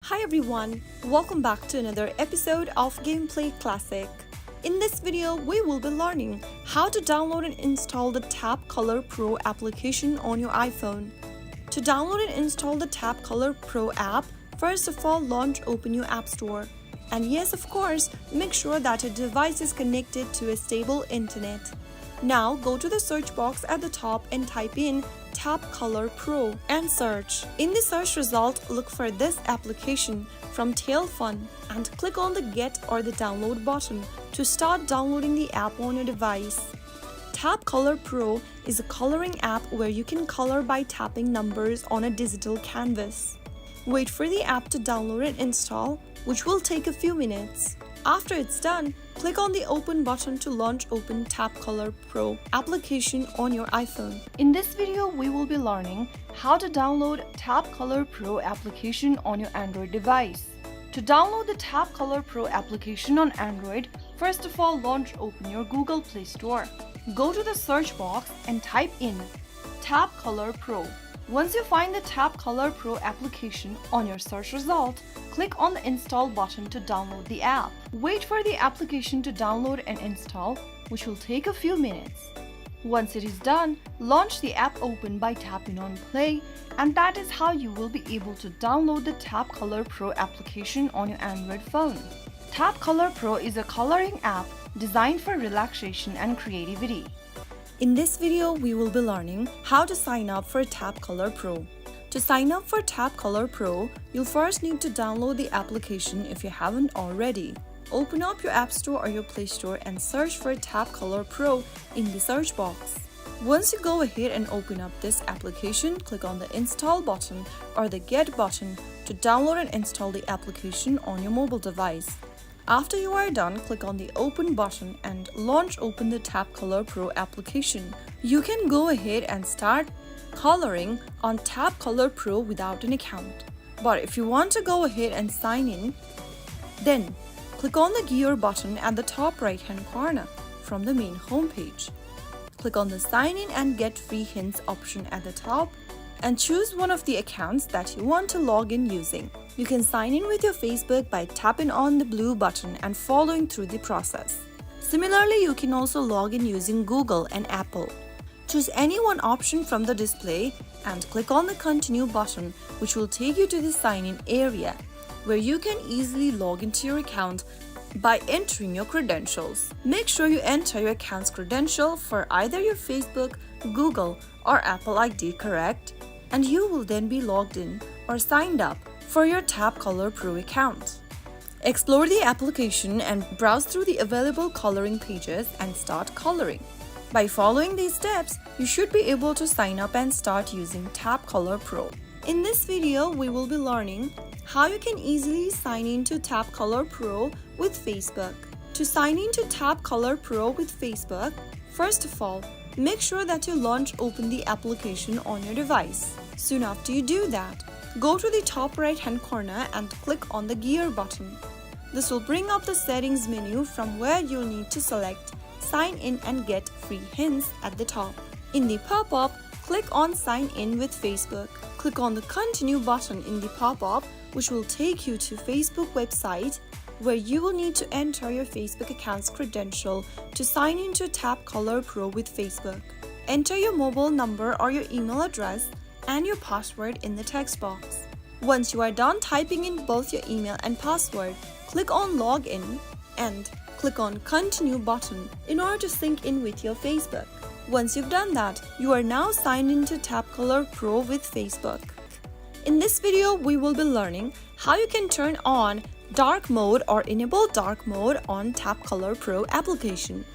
Hi everyone, welcome back to another episode of Gameplay Classic. In this video, we will be learning how to download and install the Tap Color Pro application on your iPhone. To download and install the Tap Color Pro app, first of all open your App Store. And yes, of course, make sure that your device is connected to a stable internet. Now go to the search box at the top and type in Tap Color Pro and search. In the search result, look for this application from Tailfun and click on the Get or the Download button to start downloading the app on your device. Tap Color Pro is a coloring app where you can color by tapping numbers on a digital canvas. Wait for the app to download and install, which will take a few minutes. After it's done, click on the Open button to launch Open Tap Color Pro application on your iPhone. In this video, we will be learning how to download Tap Color Pro application on your Android device. To download the Tap Color Pro application on Android, first of all open your Google Play Store. Go to the search box and type in Tap Color Pro. Once you find the Tap Color Pro application on your search result, click on the Install button to download the app. Wait for the application to download and install, which will take a few minutes. Once it is done, launch the app open by tapping on Play, and that is how you will be able to download the Tap Color Pro application on your Android phone. Tap Color Pro is a coloring app designed for relaxation and creativity. In this video, we will be learning how to sign up for Tap Color Pro. To sign up for Tap Color Pro, you'll first need to download the application if you haven't already. Open up your App Store or your Play Store and search for Tap Color Pro in the search box. Once you go ahead and open up this application, click on the Install button or the Get button to download and install the application on your mobile device. After you are done, click on the Open button and open the Tap Color Pro application. You can go ahead and start coloring on Tap Color Pro without an account. But if you want to go ahead and sign in, then click on the gear button at the top right hand corner from the main homepage. Click on the Sign in and Get Free Hints option at the top and choose one of the accounts that you want to log in using. You can sign in with your Facebook by tapping on the blue button and following through the process. Similarly, you can also log in using Google and Apple. Choose any one option from the display and click on the Continue button, which will take you to the sign-in area, where you can easily log into your account by entering your credentials. Make sure you enter your account's credential for either your Facebook, Google, or Apple ID correct, and you will then be logged in or signed up for your Tap Color Pro account. Explore the application and browse through the available coloring pages and start coloring. By following these steps, you should be able to sign up and start using Tap Color Pro. In this video, we will be learning how you can easily sign in to Tap Color Pro with Facebook. To sign in to Tap Color Pro with Facebook, first of all, make sure that you open the application on your device. Soon after you do that, go to the top right hand corner and click on the Gear button. This will bring up the settings menu from where you'll need to select Sign in and Get Free Hints at the top. In the pop-up, click on Sign in with Facebook. Click on the Continue button in the pop-up, which will take you to Facebook website where you will need to enter your Facebook account's credential to sign into Tap Color Pro with Facebook. Enter your mobile number or your email address and your password in the text box. Once you are done typing in both your email and password, click on Login and click on Continue button in order to sync in with your Facebook. Once you've done that, you are now signed into Tap Color Pro with Facebook. In this video, we will be learning how you can turn on dark mode or enable dark mode on Tap Color Pro application.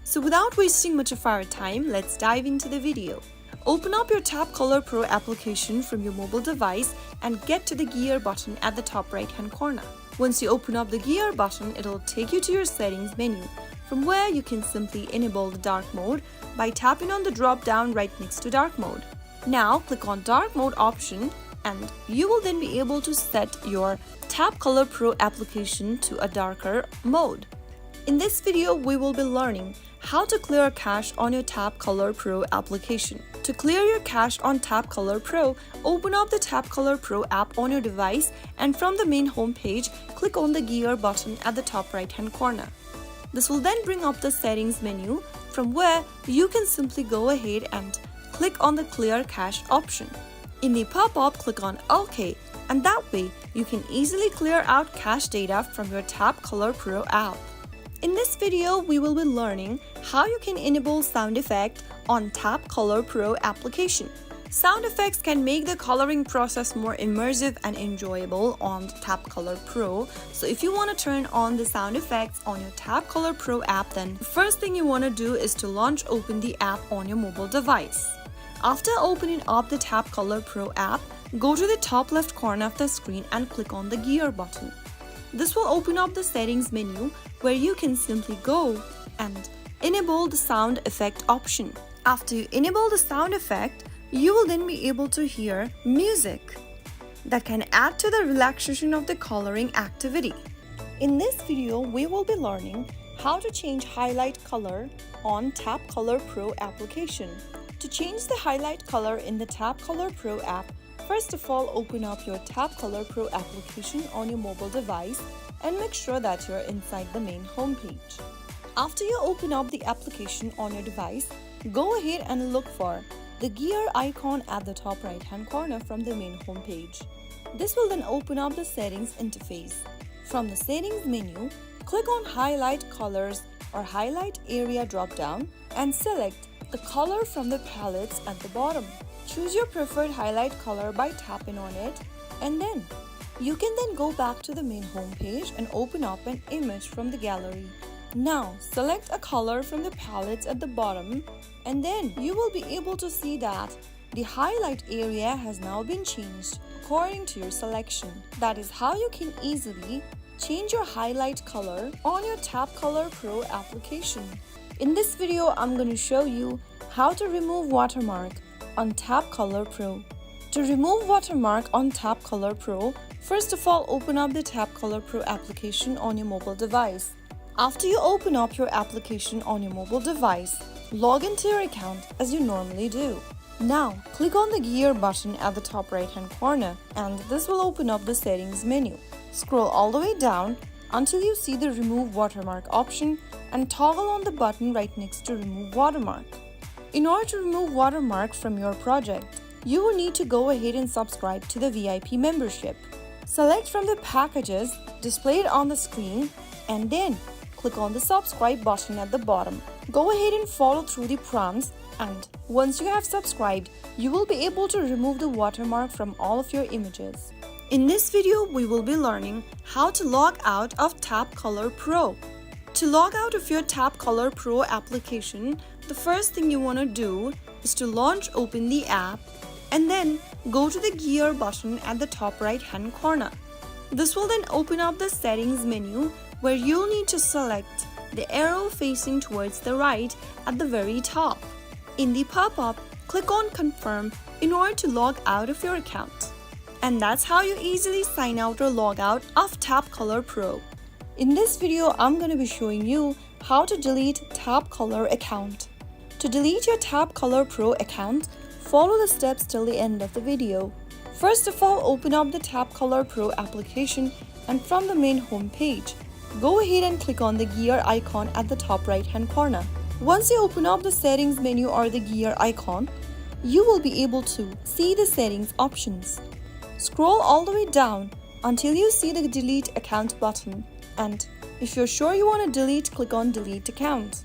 So without wasting much of our time, let's dive into the video. Open up your Tap Color Pro application from your mobile device and get to the Gear button at the top right hand corner. Once you open up the Gear button, it'll take you to your settings menu, from where you can simply enable the dark mode by tapping on the drop down right next to dark mode. Now click on dark mode option and you will then be able to set your Tap Color Pro application to a darker mode. In this video, we will be learning how to clear cache on your Tap Color Pro application. To clear your cache on Tap Color Pro, open up the Tap Color Pro app on your device and from the main home page, click on the gear button at the top right-hand corner. This will then bring up the settings menu from where you can simply go ahead and click on the Clear Cache option. In the pop-up, click on OK, and that way you can easily clear out cache data from your Tap Color Pro app. In this video, we will be learning how you can enable sound effect on Tap Color Pro application. Sound effects can make the coloring process more immersive and enjoyable on Tap Color Pro. So if you want to turn on the sound effects on your Tap Color Pro app, then the first thing you want to do is to open the app on your mobile device. After opening up the Tap Color Pro app, go to the top left corner of the screen and click on the gear button. This will open up the settings menu where you can simply go and enable the sound effect option. After you enable the sound effect, you will then be able to hear music that can add to the relaxation of the coloring activity. In this video, we will be learning how to change highlight color on Tap Color Pro application. To change the highlight color in the Tap Color Pro app, first of all, open up your Tap Color Pro application on your mobile device and make sure that you're inside the main home page. After you open up the application on your device, go ahead and look for the gear icon at the top right-hand corner from the main home page. This will then open up the settings interface. From the settings menu, click on Highlight Colors or Highlight Area drop-down and select the color from the palettes at the bottom. Choose your preferred highlight color by tapping on it, and then you can then go back to the main home page and open up an image from the gallery. Now select a color from the palettes at the bottom, and then you will be able to see that the highlight area has now been changed according to your selection. That is how you can easily change your highlight color on your Tap Color Pro application. In this video, I'm going to show you how to remove watermark on Tap Color Pro. To remove watermark on Tap Color Pro, first of all, open up the Tap Color Pro application on your mobile device. After you open up your application on your mobile device, log into your account as you normally do. Now, click on the gear button at the top right-hand corner, and this will open up the settings menu. Scroll all the way down until you see the Remove Watermark option and toggle on the button right next to Remove Watermark. In order to remove watermark from your project, you will need to go ahead and subscribe to the VIP membership. Select from the packages displayed on the screen and then click on the subscribe button at the bottom. Go ahead and follow through the prompts, and once you have subscribed, you will be able to remove the watermark from all of your images. In this video, we will be learning how to log out of Tap Color Pro. To log out of your Tap Color Pro application, the first thing you want to do is to open the app and then go to the gear button at the top right-hand corner. This will then open up the settings menu where you'll need to select the arrow facing towards the right at the very top. In the pop-up, click on Confirm in order to log out of your account. And that's how you easily sign out or log out of Tap Color Pro. In this video, I'm going to be showing you how to delete Tap Color account. To delete your Tap Color Pro account, follow the steps till the end of the video. First of all, open up the Tap Color Pro application and from the main home page, go ahead and click on the gear icon at the top right-hand corner. Once you open up the settings menu or the gear icon, you will be able to see the settings options. Scroll all the way down until you see the Delete Account button, and if you're sure you want to delete, click on Delete Account.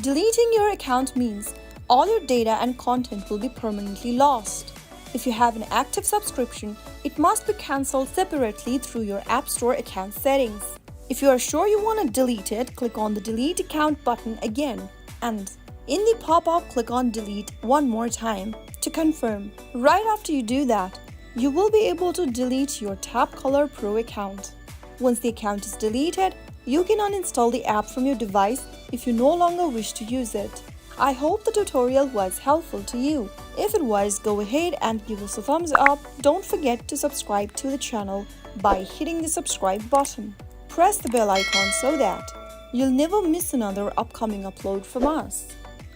Deleting your account means all your data and content will be permanently lost. If you have an active subscription, it must be cancelled separately through your App Store account settings. If you are sure you want to delete it, click on the Delete Account button again, and in the pop-up, click on Delete one more time to confirm. Right after you do that, you will be able to delete your Tap Color Pro account. Once the account is deleted, you can uninstall the app from your device if you no longer wish to use it. I hope the tutorial was helpful to you. If it was, go ahead and give us a thumbs up. Don't forget to subscribe to the channel by hitting the subscribe button. Press the bell icon so that you'll never miss another upcoming upload from us.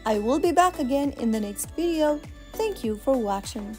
I will be back again in the next video. Thank you for watching.